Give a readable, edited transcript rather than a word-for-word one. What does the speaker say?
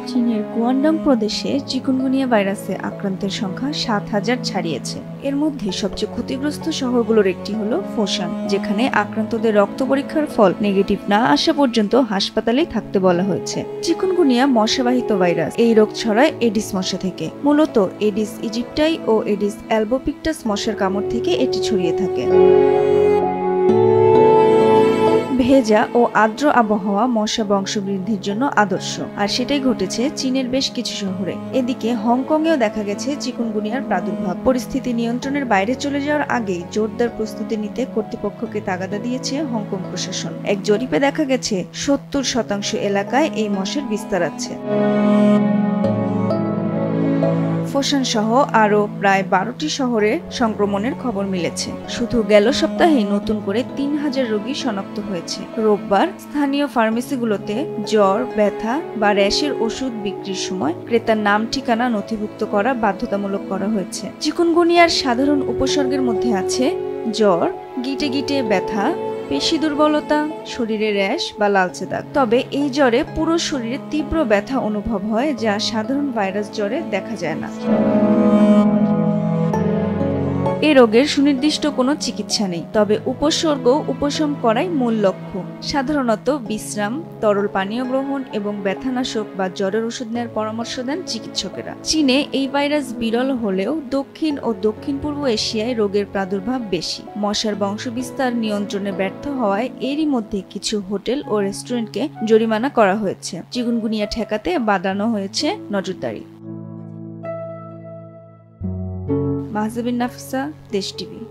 চীনের গুয়াংডং প্রদেশে চিকুনগুনিয়া ভাইরাসে আক্রান্তের সংখ্যা ৭,০০০ ছাড়িয়েছে। এর মধ্যে সবচেয়ে ক্ষতিগ্রস্ত শহরগুলোর একটি হলো ফোশান, যেখানে আক্রান্তদের রক্ত পরীক্ষার ফল নেগেটিভ না আসা পর্যন্ত হাসপাতালেই থাকতে বলা হয়েছে। চিকুনগুনিয়া মশাবাহিত ভাইরাস। এই রোগ ছড়ায় এডিস মশা থেকে। মূলত এডিস ইজিপ্টাই ও এডিস অ্যালবোপিক্টাস মশার কামড় থেকে এটি ছড়িয়ে থাকে। ভেজা ও আর্দ্র আবহাওয়া মশা বংশবৃদ্ধির জন্য আদর্শ, আর সেটাই ঘটেছে চীনের বেশ কিছু শহরে। এদিকে হংকংয়েও দেখা গেছে চিকুনগুনিয়ার প্রাদুর্ভাব। পরিস্থিতি নিয়ন্ত্রণের বাইরে চলে যাওয়ার আগেই জোরদার প্রস্তুতি নিতে কর্তৃপক্ষকে তাগাদা দিয়েছে হংকং প্রশাসন। এক জরিপে দেখা গেছে ৭০% এলাকায় এই মশার বিস্তার আছে। ফোশান সহ আরও প্রায় ১২টি শহরে সংক্রমণের খবর মিলেছে। শুধু গেল সপ্তাহে নতুন করে ৩,০০০ রোগী শনাক্ত হয়েছে। রোববার স্থানীয় ফার্মেসিগুলোতে জ্বর, ব্যথা বা র্যাশের ওষুধ বিক্রির সময় ক্রেতার নাম ঠিকানা নথিভুক্ত করা বাধ্যতামূলক করা হয়েছে। চিকুনগুনিয়ার সাধারণ উপসর্গের মধ্যে আছে জ্বর, গিটে গিটে ব্যথা, পেশি দুর্বলতা, শরীরে র্যাশ বা লালচে দাগ। তবে এই জ্বরে পুরো শরীরে তীব্র ব্যথা অনুভব হয়, যা সাধারণ ভাইরাস জ্বরে দেখা যায় না। এই রোগের সুনির্দিষ্ট কোনো চিকিৎসা নেই, তবে উপসর্গ উপশম করাই মূল লক্ষ্য। সাধারণত বিশ্রাম, তরল পানীয় গ্রহণ এবং ব্যথানাশক বা জ্বরের ওষুধ নেওয়ার পরামর্শ দেন চিকিৎসকেরা। চীনে এই ভাইরাস বিরল হলেও দক্ষিণ ও দক্ষিণ পূর্ব এশিয়ায় রোগের প্রাদুর্ভাব বেশি। মশার বংশবিস্তার নিয়ন্ত্রণে ব্যর্থ হওয়ায় এরই মধ্যে কিছু হোটেল ও রেস্টুরেন্টকে জরিমানা করা হয়েছে। চিকুনগুনিয়া ঠেকাতে বাড়ানো হয়েছে নজরদারি। মাহজাবিন নাফিসা, দেশ টিভি।